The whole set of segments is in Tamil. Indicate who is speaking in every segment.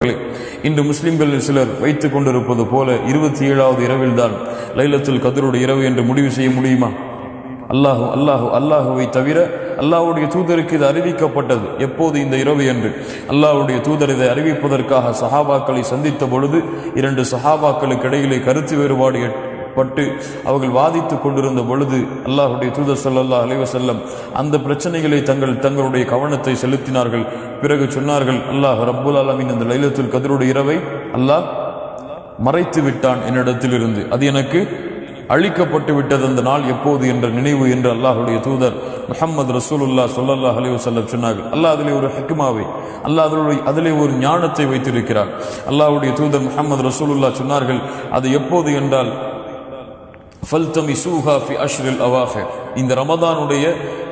Speaker 1: இன்று முஸ்லிம்கள் சிலர் வைத்துக் கொண்டிருப்பது போல 27வது இரவில்தான் லைலத்துல் கத்ருடைய இரவு என்று முடிவு செய்ய முடியுமா? அல்லாஹுவை தவிர அல்லாஹ்வுடைய தூதருக்கு இது அறிவிக்கப்பட்டது எப்போது இந்த இரவு என்று. அல்லாஹ்வுடைய தூதர் இதை அறிவிப்பதற்காக சஹாபாக்களை சந்தித்த பொழுது 2 சஹாபாக்களுக்கு இடையிலே கருத்து வேறுபாடு பட்டு அவர்கள் வாதித்துக் கொண்டிருந்த பொழுது அல்லாஹ்வுடைய தூதர் ஸல்லல்லாஹு அலைஹி வஸல்லம் அந்த பிரச்சனைகளை தங்களுடைய கவனத்தை செலுத்தினார்கள். பிறகு சொன்னார்கள், அல்லாஹ் ரப்புல் ஆலமீன் இந்த லைலத்துல் கத்ருடைய இரவை அல்லாஹ் மறைத்து விட்டான் என்னிடத்திலிருந்து, அது எனக்கு அழிக்கப்பட்டு விட்டது அந்த நாள் எப்போது என்ற நினைவு என்று அல்லாஹ்வுடைய தூதர் முஹம்மது ரசூலுல்லாஹ் ஸல்லல்லாஹு அலைஹி வஸல்லம் சொன்னார்கள். அல்லாஹ் அதிலே ஒரு ஹிக்மாவை, அல்லாஹ் அதிலே ஒரு ஞானத்தை வைத்திருக்கிறார். அல்லாஹ்வுடைய தூதர் முஹம்மது ரசூலுல்லாஹ் சொன்னார்கள், அது எப்போது என்றால் ஃபல்தமிசூஹா ஃபி அஷ்ரில் அவாஹிர், இந்த ரமதானுடைய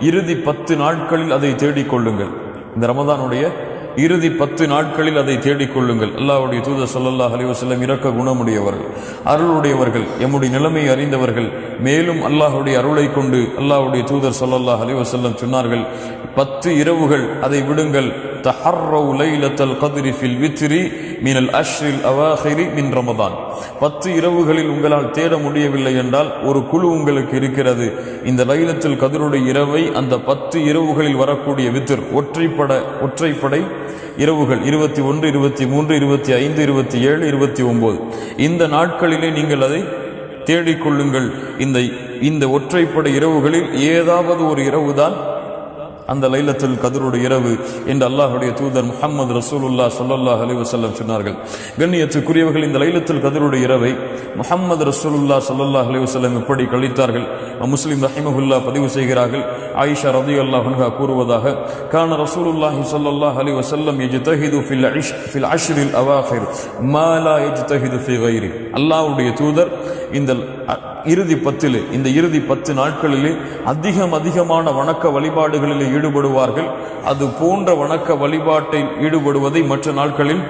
Speaker 1: இறுதி 10 நாட்களில் அதை தேடிக்கொள்ளுங்கள். இந்த ரமதானுடைய இறுதி 10 நாட்களில் அதை தேடிக்கொள்ளுங்கள். அல்லாஹ்வுடைய தூதர் ஸல்லல்லாஹு அலைஹி வஸல்லம் இரக்க குணமுடையவர்கள், அருளுடையவர்கள், எம்முடைய நிலைமையை அறிந்தவர்கள். மேலும் அல்லாஹ்வுடைய அருளை கொண்டு அல்லாஹ்வுடைய தூதர் ஸல்லல்லாஹு அலைஹி வஸல்லம் சொன்னார்கள், 10 இரவுகள் அதை விடுங்கள். தஹர்ரவு லைலத்துல் கத்ரி ஃபில் வித்ரி மினல் அஷ்ரில் அவாஹிரி மின் ரமதான். 10 இரவுகளில் உங்களால் தேட முடியவில்லை என்றால் ஒரு குழு உங்களுக்கு இருக்கிறது. இந்த லைலத்துல் கத்ருடைய இரவை அந்த 10 இரவுகளில் வரக்கூடிய வித்ர் ஒற்றைப்படை இரவுகள் 21, 23, 25, 27, 29 இந்த நாட்களிலே நீங்கள் அதை தேடிக்கொள்ளுங்கள். இந்த ஒற்றைப்படை இரவுகளில் ஏதாவது ஒரு இரவுதான் அந்த லைலத்துல் கத்ருடைய இரவு என்று அல்லாஹ்வுடைய தூதர் முஹம்மது ரசூலுல்லாஹ் ஸல்லல்லாஹு அலைஹி வஸல்லம் சொன்னார்கள். கண்ணியத்துக்குரியவர்கள், இந்த லைலத்துல் கத்ருடைய இரவை முஹம்மது ரசூலுல்லாஹ் ஸல்லல்லாஹு அலைஹி வஸல்லம் எப்படி கழித்தார்கள்? முஸ்லிம் ரஹிமஹுல்லாஹ் பதிவு செய்கிறார்கள். ஆயிஷா ரலியல்லாஹு அன்ஹா கூறுவதாக, கான ரசூலுல்லாஹி ஸல்லல்லாஹு அலைஹி வஸல்லம் யஜ்தஹிது ஃபில் அஷ்ரில் அவாஹிர் மா லா யஜ்தஹிது ஃபி கைரி. அல்லாஹ்வுடைய தூதர் இந்த இறுதி 10 நாட்களிலே அதிகமான வணக்க வழிபாடுகளிலே ஈடுபடுவார்கள். அது போன்ற வணக்க வழிபாட்டில் ஈடுபடுவதை மற்ற நாட்களில்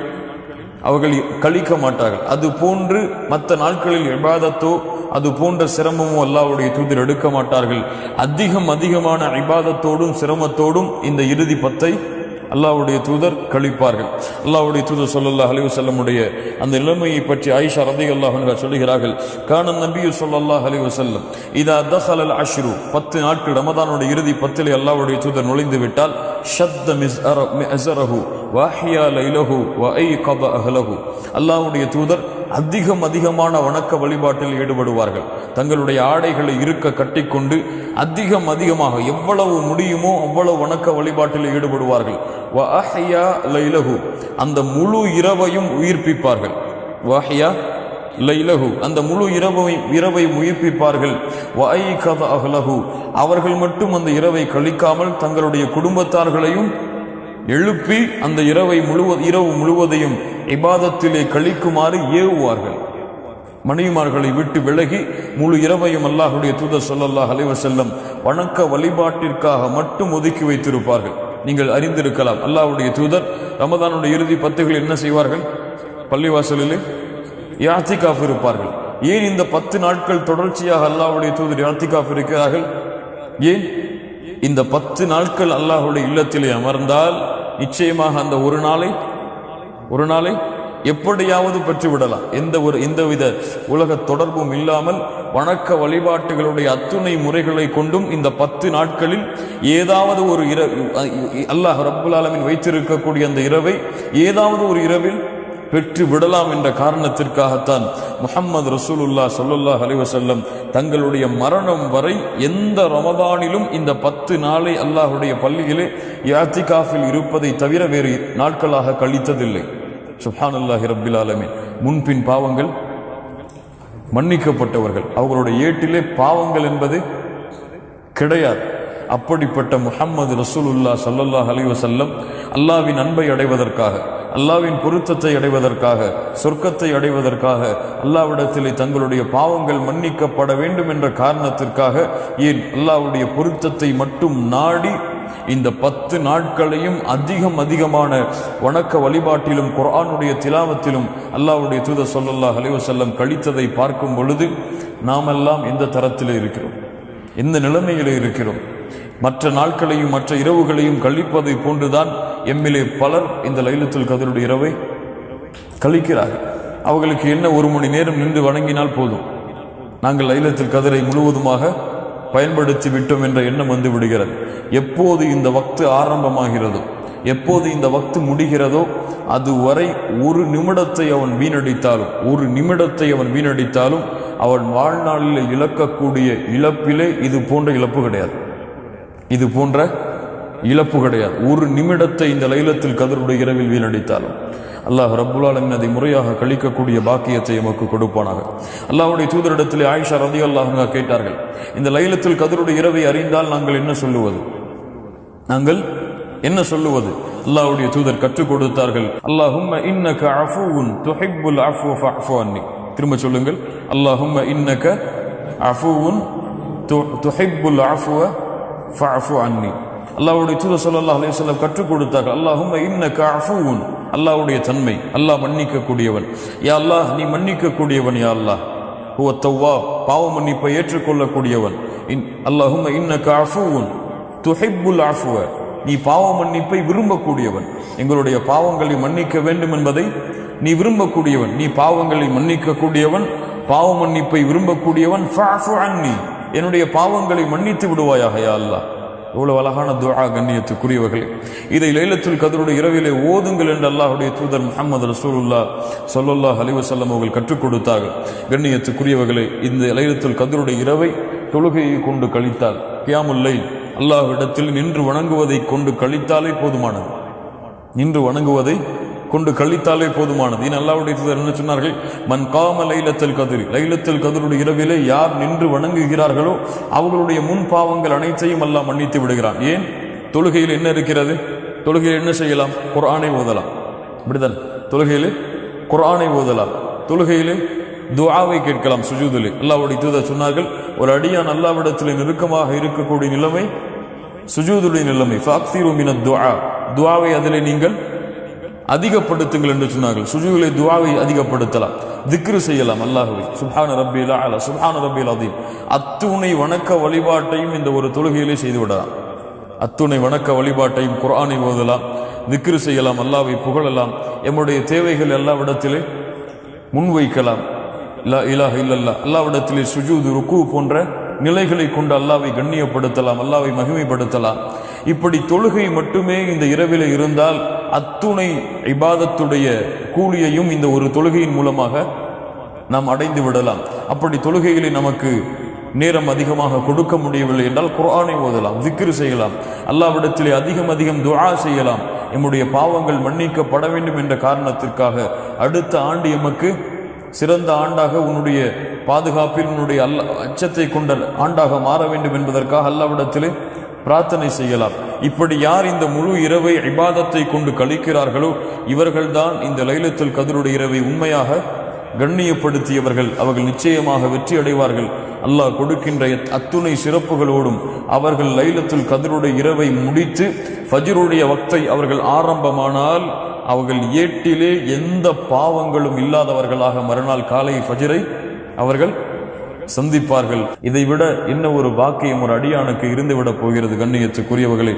Speaker 1: அவர்கள் கழிக்க மாட்டார்கள். அது போன்று மற்ற நாட்களில் இபாதத்தோ அது போன்ற சிரமமோ அல்லாஹ்வுடைய தூதர் எடுக்க மாட்டார்கள். அதிகமான இபாதத்தோடும் சிரமத்தோடும் இந்த இறுதி 10 அல்லாஹ்வுடைய தூதர் கழிப்பார்கள். அல்லாஹ்வுடைய தூதர் ஸல்லல்லாஹு அலைஹி வஸல்லமுடைய அந்த நிலைமையை பற்றி ஆயிஷா ரலியல்லாஹு அன்ஹா சொல்கிறார்கள், கான நபியு ஸல்லல்லாஹு அலைஹி வஸல்லம் இதா தஹலல் அஷ்ரு, 10 நாட்கள் ரமதானுடைய இறுதி 10 அல்லாஹ்வுடைய தூதர் நுழைந்து விட்டால் ஷத்த மிஸ்அரஹு வஹியா லைலஹு வஐகத அஹ்லஹு, அல்லாஹ்வுடைய தூதர் அதிகமான வணக்க வழிபாட்டில் ஈடுபடுவார்கள். தங்களுடைய ஆடைகளை இருக்க கட்டிக்கொண்டு அதிகமாக எவ்வளவு முடியுமோ அவ்வளவு வணக்க வழிபாட்டில் ஈடுபடுவார்கள். வஅஹ்யா லைலஹு, அந்த முழு இரவையும் உயிர்ப்பிப்பார்கள். வஅஹ்யா லைலஹு, அந்த முழு இரவை உயிர்ப்பிப்பார்கள். வஐகத அஹ்லஹு, அவர்கள் மட்டும் அந்த இரவை கழிக்காமல் தங்களுடைய குடும்பத்தார்களையும் எழுப்பி அந்த இரவு முழுவதையும் இபாதத்திலே கழிக்குமாறு ஏவுவார்கள். மனைவிமார்களை விட்டு விலகி முழு இரவையும் அல்லாஹ்வுடைய தூதர் ஸல்லல்லாஹு அலைஹி வஸல்லம் வணக்க வழிபாட்டிற்காக மட்டும் ஒதுக்கி வைத்திருப்பார்கள். நீங்கள் அறிந்திருக்கலாம், அல்லாஹ்வுடைய தூதர் ரமதானுடைய இறுதி 10 என்ன செய்வார்கள்? பள்ளிவாசலிலே இஅ்திகாஃப் இருப்பார்கள். ஏன் இந்த 10 நாட்கள் தொடர்ச்சியாக அல்லாஹ்வுடைய தூதர் இஅ்திகாஃப் இருக்கிறார்கள்? ஏன்? இந்த 10 நாட்கள் அல்லாஹ்வுடைய இல்லத்திலே அமர்ந்தால் நிச்சயமாக அந்த ஒரு நாளை எப்படியாவது பெற்றுவிடலாம். எந்தவித உலக தொடர்பும் இல்லாமல் வணக்க வழிபாட்டுகளுடைய அத்துணை முறைகளை கொண்டும் இந்த 10 நாட்களில் ஏதாவது ஒரு அல்லாஹ் ரப்புல் ஆலமீன் வைத்திருக்கக்கூடிய அந்த இரவை ஏதாவது ஒரு இரவில் பெற்று விடலாம் என்ற காரணத்திற்காகத்தான் முஹம்மது ரசூலுல்லாஹ் ஸல்லல்லாஹு அலைஹி வஸல்லம் தங்களுடைய மரணம் வரை எந்த ரமதானிலும் இந்த 10 நாளை அல்லாஹ்வுடைய பள்ளியிலே இஅ்திகாஃபில் இருப்பதை தவிர வேறு நாட்களாக கழித்ததில்லை. சுப்ஹானல்லாஹி ரப்பில் ஆலமீன். முன்பின் பாவங்கள் மன்னிக்கப்பட்டவர்கள், அவர்களுடைய ஏட்டிலே பாவங்கள் என்பது கிடையாது. அப்படிப்பட்ட முஹம்மது ரசூலுல்லாஹ் ஸல்லல்லாஹு அலைஹி வஸல்லம் அல்லாஹ்வின் அன்பை அடைவதற்காக, அல்லாஹ்வின் பொருத்தத்தை அடைவதற்காக, சொர்க்கத்தை அடைவதற்காக, அல்லாஹ்விடத்திலே தங்களுடைய பாவங்கள் மன்னிக்கப்பட வேண்டும் என்ற காரணத்திற்காக, ஏன் அல்லாஹ்வுடைய பொருத்தத்தை மட்டும் நாடி இந்த 10 நாட்களையும் அதிகமான வணக்க வழிபாட்டிலும் குர்ஆனுடைய திலாவத்திலும் அல்லாஹ்வுடைய தூதர் ஸல்லல்லாஹு அலைஹி வஸல்லம் கழித்ததை பார்க்கும் பொழுது நாமெல்லாம் எந்த தரத்திலே இருக்கிறோம், எந்த நிலைமையிலே இருக்கிறோம்? மற்ற நாட்களையும் மற்ற இரவுகளையும் கழிப்பதை போன்றுதான் எம்மிலே பலர் இந்த லைலத்துல் கத்ருடைய இரவை கழிக்கிறார்கள். அவர்களுக்கு என்ன 1 மணி நேரம் நின்று வணங்கினால் போதும், நாங்கள் லைலத்துல் கத்ரை முழுவதுமாக பயன்படுத்தி விட்டோம் என்ற எண்ணம் வந்து விடுகிறது. எப்போது இந்த வக்து ஆரம்பமாகிறதோ, எப்போது இந்த வக்து முடிகிறதோ, அதுவரை 1 நிமிடத்தை அவன் வீணடித்தாலும் அவன் வாழ்நாளில் இழக்கக்கூடிய இழப்பிலே இது போன்ற இழப்பு கிடையாது. 1 நிமிடத்தை இந்த லைலத்துல் கத்ருடைய இரவில் வீணடித்தாலும் அல்லாஹ் ரப்புல் ஆலமீன் அதை முறையாக கழிக்கக்கூடிய பாக்கியத்தை எமக்கு கொடுப்பானாக. அல்லாஹ்வுடைய தூதரிடத்திலே ஆயிஷா ரலியல்லாஹு அன்ஹா கேட்டார்கள், இந்த லைலத்துல் கத்ருடைய இரவை அறிந்தால் நாங்கள் என்ன சொல்லுவது? அல்லாஹ்வுடைய தூதர் கற்றுக் கொடுத்தார்கள், அல்லாஹும்ம இன்னக அஃபூவுன் துஹிப்புல் அஃப்வ ஃபஅஃபு அன்னி. திரும்ப சொல்லுங்கள், அல்லாஹும்ம இன்னக அஃபூவுன் துஹிப்புல் அஃப்வ ஃபஅஃபு அன்னி. அல்லாஹ்வுடைய தூதர் ஸல்லல்லாஹு அலைஹி வஸல்லம் கற்றுக் கொடுத்தார்கள், அல்லாஹும்ம இன்னக அஃபூவுன், அல்லாஹ்வுடைய தன்மை, அல்லாஹ் மன்னிக்க கூடியவன். யா அல்லாஹ், நீ மன்னிக்க கூடியவன். யா அல்லாஹ் ஹுவ தவ்வாப், பாவ மன்னிப்பை ஏற்றுக்கொள்ளக்கூடியவன். அல்லாஹும்ம இன்னக அஃபூவுன் துஹிப்புல் அஃப்வ, நீ பாவ மன்னிப்பை விரும்பக்கூடியவன். எங்களுடைய பாவங்களை மன்னிக்க வேண்டும் என்பதை நீ விரும்பக்கூடியவன், நீ பாவங்களை மன்னிக்க கூடியவன், பாவ மன்னிப்பை விரும்பக்கூடியவன். ஃபஅஃபு அன்னி, என்னுடைய பாவங்களை மன்னித்து விடுவாயாக யா அல்லாஹ். எவ்வளவு அழகான துஆ கண்ணியத்துக்குரியவர்களே. இதை லைலத்துல் கத்ருடைய இரவிலே ஓதுங்கள் என்று அல்லாஹ்வுடைய தூதர் முஹம்மது ரசூலுல்லாஹ் ஸல்லல்லாஹு அலைஹி வஸல்லம் அவர்கள் கற்றுக் கொடுத்தார்கள். கண்ணியத்துக்குரியவர்களே, இந்த லைலத்துல் கத்ருடைய இரவை தொழுகையை கொண்டு கழித்தால், கியாமுல் லைல் அல்லாஹ்விடத்தில் நின்று வணங்குவதை கொண்டு கழித்தாலே போதுமானது. அல்லாஹ்வுடைய தூதர் என்ன சொன்னார்கள்? மன் காம லைலத்துல் கத்ரி, லைலத்துல் கத்ருடைய இரவிலே யார் நின்று வணங்குகிறார்களோ அவர்களுடைய முன் பாவங்கள் அனைத்தையும் அல்லாஹ் மன்னித்து விடுகிறான். ஏன்? தொழுகையில் என்ன இருக்கிறது? தொழுகையில் என்ன செய்யலாம்? குர்ஆனை ஓதலாம். அப்படிதான், தொழுகையில் குர்ஆனை ஓதலாம், தொழுகையில் துஆவை கேட்கலாம். சுஜூதிலே அல்லாஹ்வுடைய தூதர் சொன்னார்கள், ஒரு அடியான் அல்லாஹ்விடத்தில் நெருக்கமாக இருக்கக்கூடிய நிலைமை சுஜூதுடைய நிலைமை. ஃபஅக்ஸிரு மினத் துஆ, துஆவை அதிலே நீங்கள் அதிகப்படுத்துங்கள் என்று சொன்னார்கள். சுஜூதிலே துஆவை அதிகப்படுத்தலாம், திக்ரு செய்யலாம் அல்லாஹ்வை. சுப்ஹான ரப்பில் அலா, சுப்ஹான ரப்பில் அதீம். அத்துணை வணக்க வழிபாட்டையும் இந்த ஒரு தொழுகையிலே செய்து விடலாம். அத்துணை வணக்க வழிபாட்டையும் குர்ஆனை ஓதலாம், திக்ரு செய்யலாம், அல்லாஹ்வை புகழலாம், எம்முடைய தேவைகள் அல்லாஹ்விடத்திலே முன்வைக்கலாம். லா இலாஹ இல்லல்லாஹ், அல்லாஹ்விடத்திலே சுஜூது, ருக்கு போன்ற நிலைகளை கொண்டு அல்லாஹ்வை கண்ணியப்படுத்தலாம், அல்லாஹ்வை மகிமைப்படுத்தலாம். இப்படி தொழுகை மட்டுமே இந்த இரவிலே இருந்தால் அத்துணை இபாதத்துடைய கூலியையும் இந்த ஒரு தொழுகையின் மூலமாக நாம் அடைந்து விடலாம். அப்படி தொழுகையிலே நமக்கு நேரம் அதிகமாக கொடுக்க முடியவில்லை என்றால் குர்ஆனை ஓதலாம், திக்ரு செய்யலாம், அல்லாஹ்விடத்திலே அதிகம் துஆ செய்யலாம். நம்முடைய பாவங்கள் மன்னிக்கப்பட வேண்டும் என்ற காரணத்திற்காக அடுத்த ஆண்டு எமக்கு சிறந்த ஆண்டாக, உன்னுடைய பாதுகாப்பில் உன்னுடைய அச்சத்தை கொண்ட ஆண்டாக மாற வேண்டும் என்பதற்காக அல்லாஹ்விடத்திலே பிரார்த்தனை செய்யலாம். இப்படி யார் இந்த முழு இரவை இபாதத்தை கொண்டு கழிக்கிறார்களோ இவர்கள்தான் இந்த லைலத்துல் கத்ருடைய இரவை உண்மையாக கண்ணியப்படுத்தியவர்கள். அவர்கள் நிச்சயமாக வெற்றி அடைவார்கள். அல்லாஹ் கொடுக்கின்ற அத்துணை சிறப்புகளோடும் அவர்கள் லைலத்துல் கத்ருடைய இரவை முடித்து ஃபஜ்ருடைய வக்தை அவர்கள் ஆரம்பமானால் அவர்கள் ஏட்டிலே எந்த பாவங்களும் இல்லாதவர்களாக மறுநாள் காலை ஃபஜ்ரை அவர்கள் சந்திப்பார்கள். இதைவிட என்ன ஒரு பாக்கியம் ஒரு அடியானுக்கு இருந்துவிடப் போகிறது கண்ணியத்துக்குரியவர்களே.